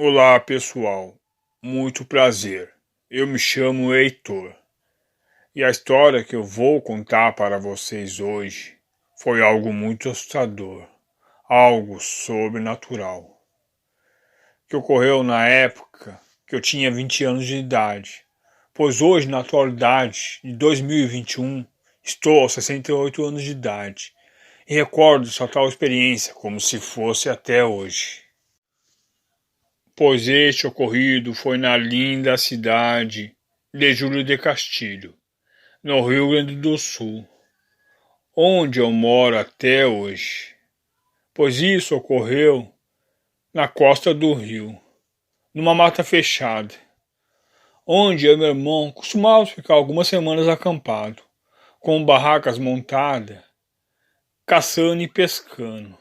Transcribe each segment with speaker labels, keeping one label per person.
Speaker 1: Olá pessoal, muito prazer. Eu me chamo Heitor e a história que eu vou contar para vocês hoje foi algo muito assustador, algo sobrenatural, que ocorreu na época que eu tinha 20 anos de idade, pois hoje, na atualidade de 2021, estou aos 68 anos de idade e recordo essa tal experiência como se fosse até hoje. Pois este ocorrido foi na linda cidade de Júlio de Castilho, no Rio Grande do Sul, onde eu moro até hoje. Pois isso ocorreu na costa do rio, numa mata fechada, onde eu e meu irmão costumávamos ficar algumas semanas acampado, com barracas montadas, caçando e pescando,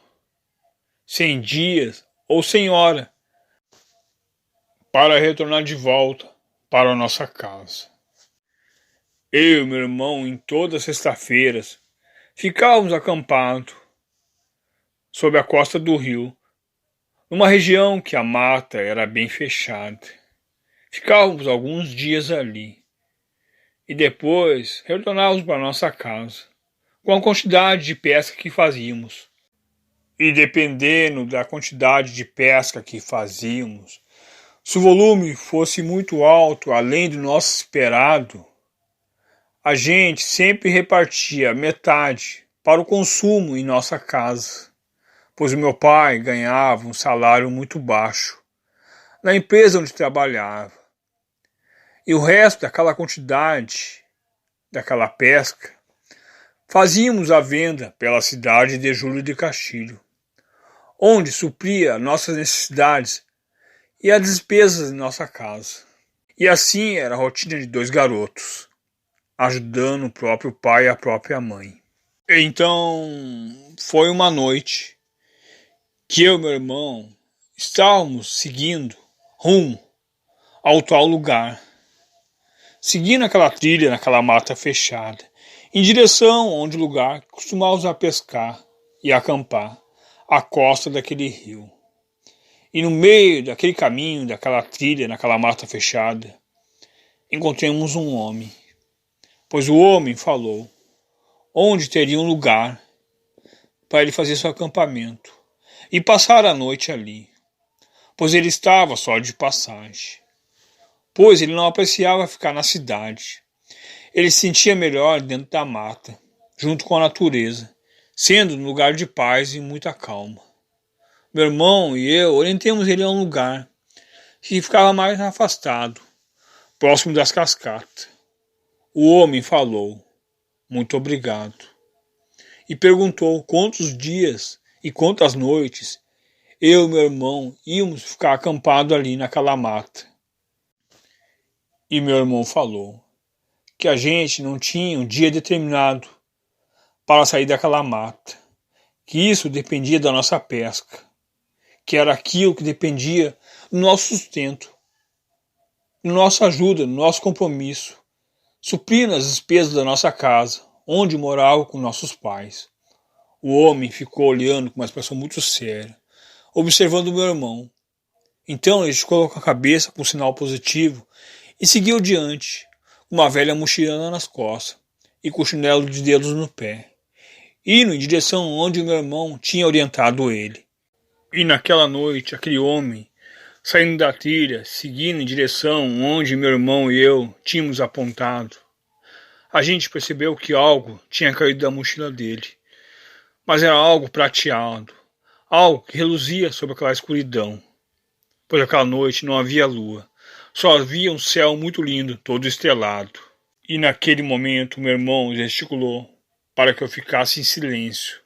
Speaker 1: sem dias ou sem hora, para retornar de volta para a nossa casa. Eu e meu irmão, em todas as sextas-feiras, ficávamos acampados sob a costa do rio, numa região que a mata era bem fechada. Ficávamos alguns dias ali e depois retornávamos para nossa casa, com a quantidade de pesca que fazíamos. E dependendo da quantidade de pesca que fazíamos, se o volume fosse muito alto, além do nosso esperado, a gente sempre repartia metade para o consumo em nossa casa, pois o meu pai ganhava um salário muito baixo na empresa onde trabalhava. E o resto daquela quantidade, daquela pesca, fazíamos a venda pela cidade de Júlio de Castilho, onde supria nossas necessidades e as despesas de nossa casa. E assim era a rotina de dois garotos, ajudando o próprio pai e a própria mãe. Então, foi uma noite que eu e meu irmão estávamos seguindo rumo ao tal lugar, seguindo aquela trilha naquela mata fechada, em direção onde o lugar que costumávamos a pescar e acampar, à costa daquele rio. E no meio daquele caminho, daquela trilha, naquela mata fechada, encontramos um homem. Pois o homem falou onde teria um lugar para ele fazer seu acampamento e passar a noite ali, pois ele estava só de passagem, pois ele não apreciava ficar na cidade. Ele se sentia melhor dentro da mata, junto com a natureza, sendo um lugar de paz e muita calma. Meu irmão e eu orientamos ele a um lugar que ficava mais afastado, próximo das cascatas. O homem falou, muito obrigado, e perguntou quantos dias e quantas noites eu e meu irmão íamos ficar acampado ali naquela mata. E meu irmão falou que a gente não tinha um dia determinado para sair daquela mata, que isso dependia da nossa pesca, que era aquilo que dependia do nosso sustento, da nossa ajuda, do nosso compromisso, suprindo as despesas da nossa casa, onde morava com nossos pais. O homem ficou olhando com uma expressão muito séria, observando o meu irmão. Então ele colocou a cabeça com um sinal positivo e seguiu diante, com uma velha mochila nas costas e com chinelo de dedos no pé, indo em direção onde o meu irmão tinha orientado ele. E naquela noite, aquele homem, saindo da trilha, seguindo em direção onde meu irmão e eu tínhamos apontado, a gente percebeu que algo tinha caído da mochila dele, mas era algo prateado, algo que reluzia sobre aquela escuridão, pois aquela noite não havia lua, só havia um céu muito lindo, todo estrelado. E naquele momento meu irmão gesticulou para que eu ficasse em silêncio.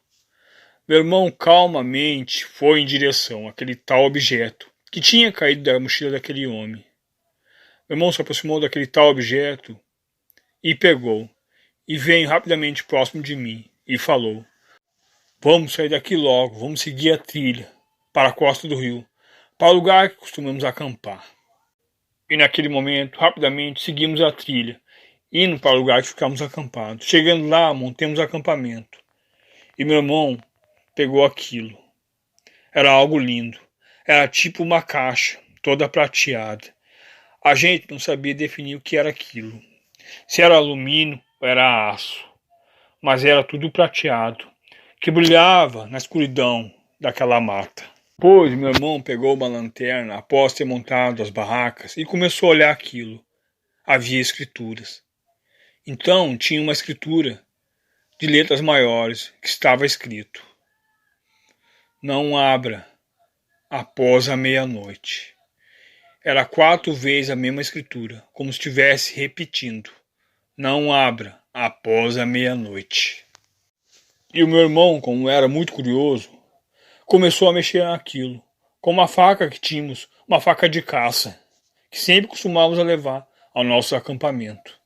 Speaker 1: Meu irmão calmamente foi em direção àquele tal objeto que tinha caído da mochila daquele homem. Meu irmão se aproximou daquele tal objeto e pegou, e veio rapidamente próximo de mim e falou: vamos sair daqui logo, vamos seguir a trilha para a costa do rio, para o lugar que costumamos acampar. E naquele momento, rapidamente, seguimos a trilha, indo para o lugar que ficamos acampados. Chegando lá, montamos acampamento. E meu irmão pegou aquilo. Era algo lindo. Era tipo uma caixa, toda prateada. A gente não sabia definir o que era aquilo. Se era alumínio ou era aço. Mas era tudo prateado, que brilhava na escuridão daquela mata. Depois meu irmão pegou uma lanterna após ter montado as barracas e começou a olhar aquilo. Havia escrituras. Então tinha uma escritura de letras maiores que estava escrito: não abra após a meia-noite. Era 4 vezes a mesma escritura, como se estivesse repetindo: não abra após a meia-noite. E o meu irmão, como era muito curioso, começou a mexer naquilo, com uma faca que tínhamos, uma faca de caça, que sempre costumávamos levar ao nosso acampamento,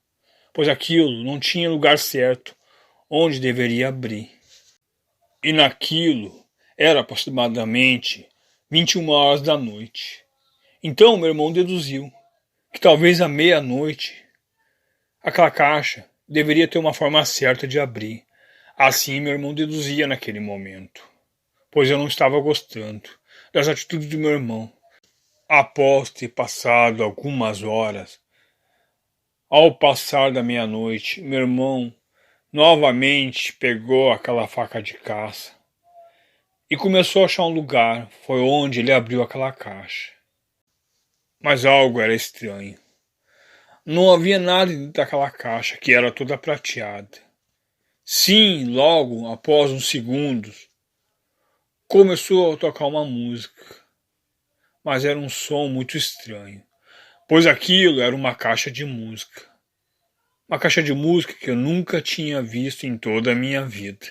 Speaker 1: pois aquilo não tinha lugar certo onde deveria abrir. E naquilo era aproximadamente 21 horas da noite. Então meu irmão deduziu que talvez à meia-noite aquela caixa deveria ter uma forma certa de abrir. Assim meu irmão deduzia naquele momento, pois eu não estava gostando das atitudes do meu irmão. Após ter passado algumas horas, ao passar da meia-noite, meu irmão novamente pegou aquela faca de caça e começou a achar um lugar. Foi onde ele abriu aquela caixa. Mas algo era estranho. Não havia nada dentro daquela caixa, que era toda prateada. Sim, logo após uns segundos, começou a tocar uma música. Mas era um som muito estranho, pois aquilo era uma caixa de música. Uma caixa de música que eu nunca tinha visto em toda a minha vida.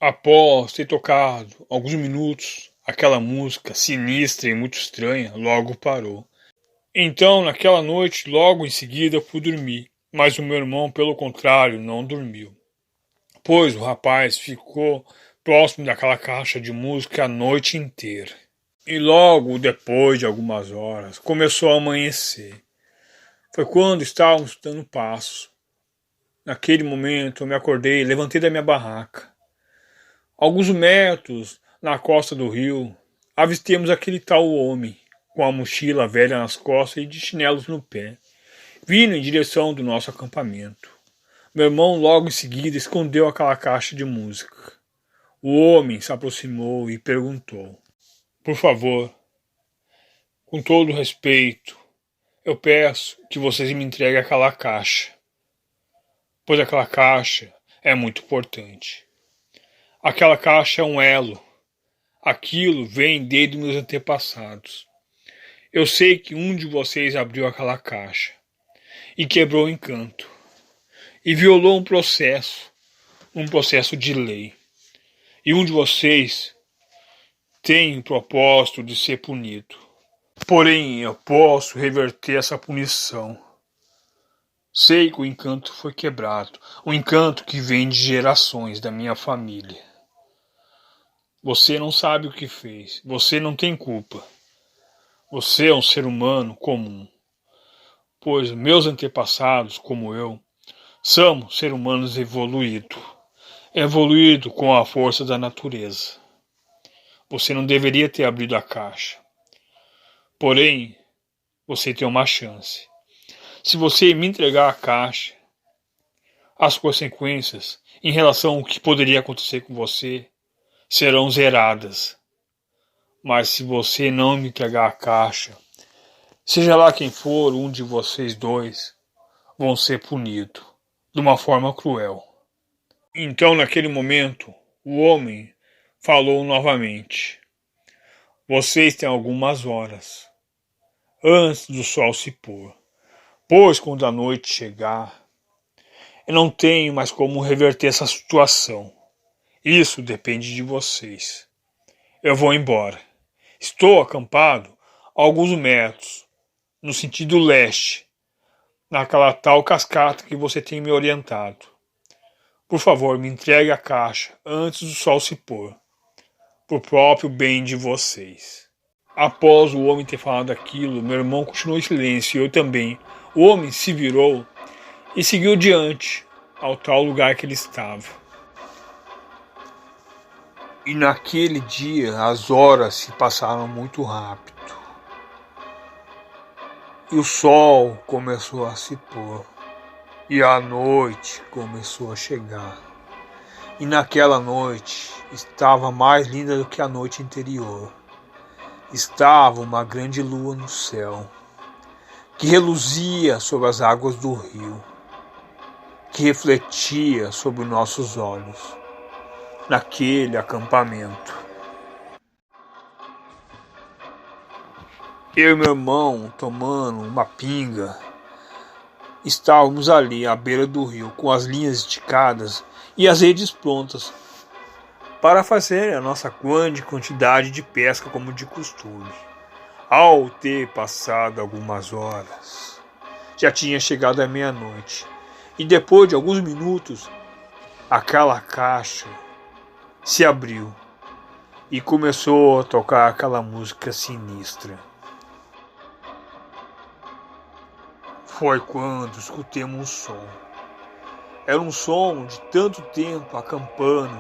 Speaker 1: Após ter tocado alguns minutos, aquela música sinistra e muito estranha logo parou. Então, naquela noite, logo em seguida, eu fui dormir. Mas o meu irmão, pelo contrário, não dormiu, pois o rapaz ficou próximo daquela caixa de música a noite inteira. E logo depois de algumas horas, começou a amanhecer. Foi quando estávamos dando passos. Naquele momento, eu me acordei, levantei da minha barraca. Alguns metros na costa do rio, avistemos aquele tal homem, com a mochila velha nas costas e de chinelos no pé, vindo em direção do nosso acampamento. Meu irmão logo em seguida escondeu aquela caixa de música. O homem se aproximou e perguntou: por favor, com todo respeito, eu peço que vocês me entreguem aquela caixa, pois aquela caixa é muito importante. Aquela caixa é um elo. Aquilo vem desde meus antepassados. Eu sei que um de vocês abriu aquela caixa e quebrou o encanto e violou um processo de lei. E um de vocês tem o propósito de ser punido. Porém, eu posso reverter essa punição. Sei que o encanto foi quebrado, um encanto que vem de gerações da minha família. Você não sabe o que fez, você não tem culpa. Você é um ser humano comum, pois meus antepassados, como eu, somos seres humanos evoluído com a força da natureza. Você não deveria ter abrido a caixa. Porém, você tem uma chance. Se você me entregar a caixa, as consequências em relação ao que poderia acontecer com você serão zeradas. Mas se você não me entregar a caixa, seja lá quem for, um de vocês dois vão ser punidos de uma forma cruel. Então, naquele momento, o homem falou novamente: vocês têm algumas horas antes do sol se pôr, pois quando a noite chegar, eu não tenho mais como reverter essa situação. Isso depende de vocês. Eu vou embora. Estou acampado a alguns metros, no sentido leste, naquela tal cascata que você tem me orientado. Por favor, me entregue a caixa antes do sol se pôr, por próprio bem de vocês. Após o homem ter falado aquilo, meu irmão continuou em silêncio e eu também. O homem se virou e seguiu diante, ao tal lugar que ele estava. E naquele dia as horas se passaram muito rápido. E o sol começou a se pôr. E a noite começou a chegar. E naquela noite estava mais linda do que a noite anterior. Estava uma grande lua no céu, que reluzia sobre as águas do rio, que refletia sobre nossos olhos, naquele acampamento. Eu e meu irmão, tomando uma pinga, estávamos ali à beira do rio, com as linhas esticadas e as redes prontas para fazer a nossa grande quantidade de pesca como de costume. Ao ter passado algumas horas, já tinha chegado a meia-noite, e depois de alguns minutos, aquela caixa se abriu e começou a tocar aquela música sinistra. Foi quando escutemos um som. Era um som de tanto tempo acampando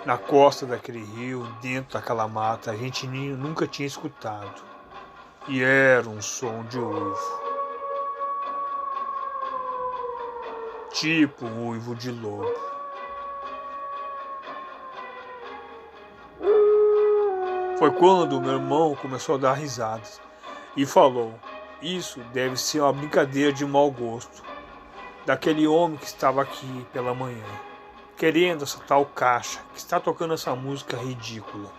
Speaker 1: na costa daquele rio, dentro daquela mata, a gente nunca tinha escutado. E era um som de uivo. Tipo um uivo de lobo. Foi quando meu irmão começou a dar risadas e falou: "Isso deve ser uma brincadeira de mau gosto daquele homem que estava aqui pela manhã, querendo assaltar o caixa que está tocando essa música ridícula."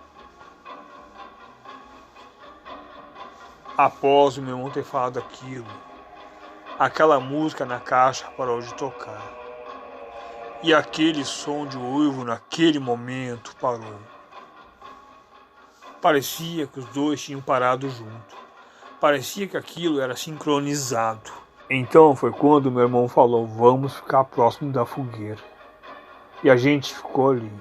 Speaker 1: Após o meu irmão ter falado aquilo, aquela música na caixa parou de tocar. E aquele som de uivo naquele momento parou. Parecia que os dois tinham parado junto. Parecia que aquilo era sincronizado. Então foi quando meu irmão falou: "Vamos ficar próximo da fogueira." E a gente ficou ali.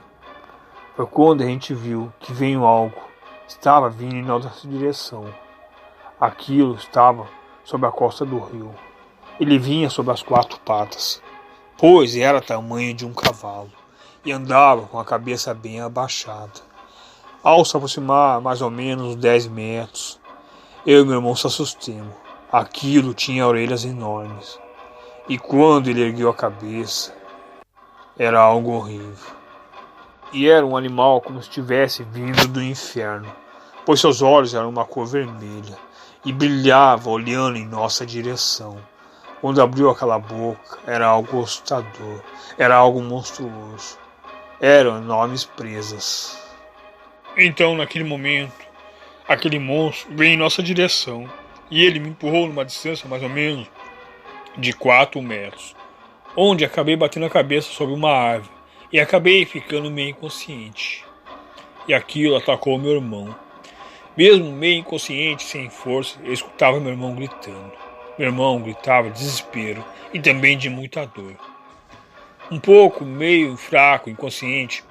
Speaker 1: Foi quando a gente viu que veio algo. Estava vindo em nossa direção. Aquilo estava sobre a costa do rio. Ele vinha sobre as 4 patas, pois era tamanho de um cavalo, e andava com a cabeça bem abaixada. Ao se aproximar mais ou menos 10 metros, eu e meu irmão se assustamos. Aquilo tinha orelhas enormes, e quando ele ergueu a cabeça, era algo horrível. E era um animal como se tivesse vindo do inferno, pois seus olhos eram uma cor vermelha e brilhava olhando em nossa direção. Quando abriu aquela boca, era algo assustador, era algo monstruoso. Eram enormes presas. Então, naquele momento, aquele monstro veio em nossa direção e ele me empurrou numa distância mais ou menos de 4 metros, onde acabei batendo a cabeça sobre uma árvore e acabei ficando meio inconsciente. E aquilo atacou meu irmão. Mesmo meio inconsciente, sem força, eu escutava meu irmão gritando. Meu irmão gritava de desespero e também de muita dor. Um pouco, meio fraco, inconsciente,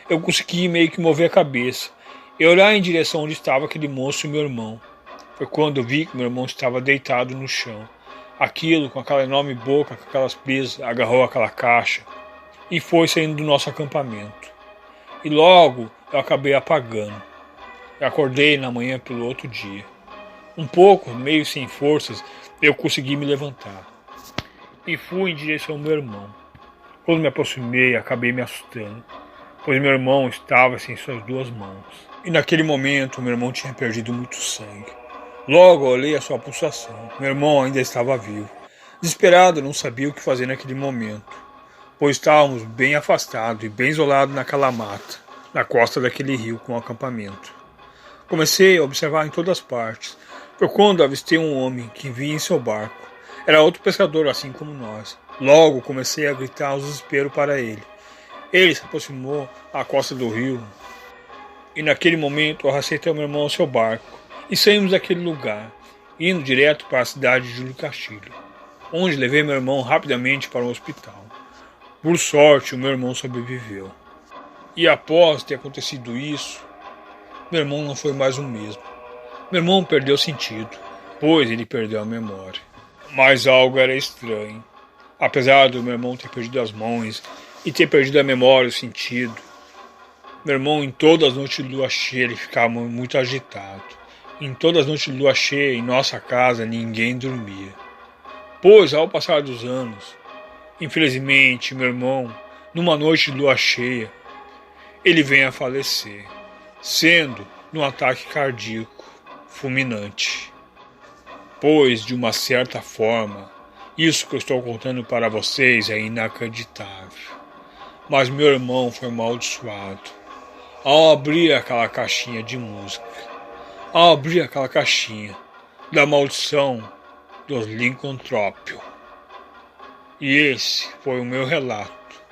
Speaker 1: eu consegui meio que mover a cabeça e olhar em direção onde estava aquele monstro e meu irmão. Foi quando eu vi que meu irmão estava deitado no chão. Aquilo, com aquela enorme boca, com aquelas presas, agarrou aquela caixa e foi saindo do nosso acampamento. E logo eu acabei apagando. Eu acordei na manhã pelo outro dia. Um pouco, meio sem forças, eu consegui me levantar. E fui em direção ao meu irmão. Quando me aproximei, acabei me assustando, pois meu irmão estava sem suas 2 mãos. E naquele momento, meu irmão tinha perdido muito sangue. Logo, olhei a sua pulsação. Meu irmão ainda estava vivo. Desesperado, não sabia o que fazer naquele momento, pois estávamos bem afastados e bem isolados naquela mata, na costa daquele rio com o acampamento. Comecei a observar em todas as partes. Foi quando avistei um homem que vinha em seu barco. Era outro pescador, assim como nós. Logo comecei a gritar os desesperos para ele. Ele se aproximou à costa do rio. E naquele momento eu arrastei meu irmão ao seu barco. E saímos daquele lugar, indo direto para a cidade de Júlio Castilho, onde levei meu irmão rapidamente para o hospital. Por sorte, o meu irmão sobreviveu. E após ter acontecido isso, meu irmão não foi mais o mesmo. Meu irmão perdeu o sentido, pois ele perdeu a memória. Mas algo era estranho. Apesar do meu irmão ter perdido as mãos e ter perdido a memória e o sentido, meu irmão, em todas as noites de lua cheia, ele ficava muito agitado. Em todas as noites de lua cheia, em nossa casa, ninguém dormia. Pois, ao passar dos anos, infelizmente, meu irmão, numa noite de lua cheia, ele vem a falecer, sendo num ataque cardíaco fulminante. Pois, de uma certa forma, isso que eu estou contando para vocês é inacreditável. Mas meu irmão foi amaldiçoado. Ao abrir aquela caixinha de música, ao abrir aquela caixinha da maldição dos Lycanthrope. E esse foi o meu relato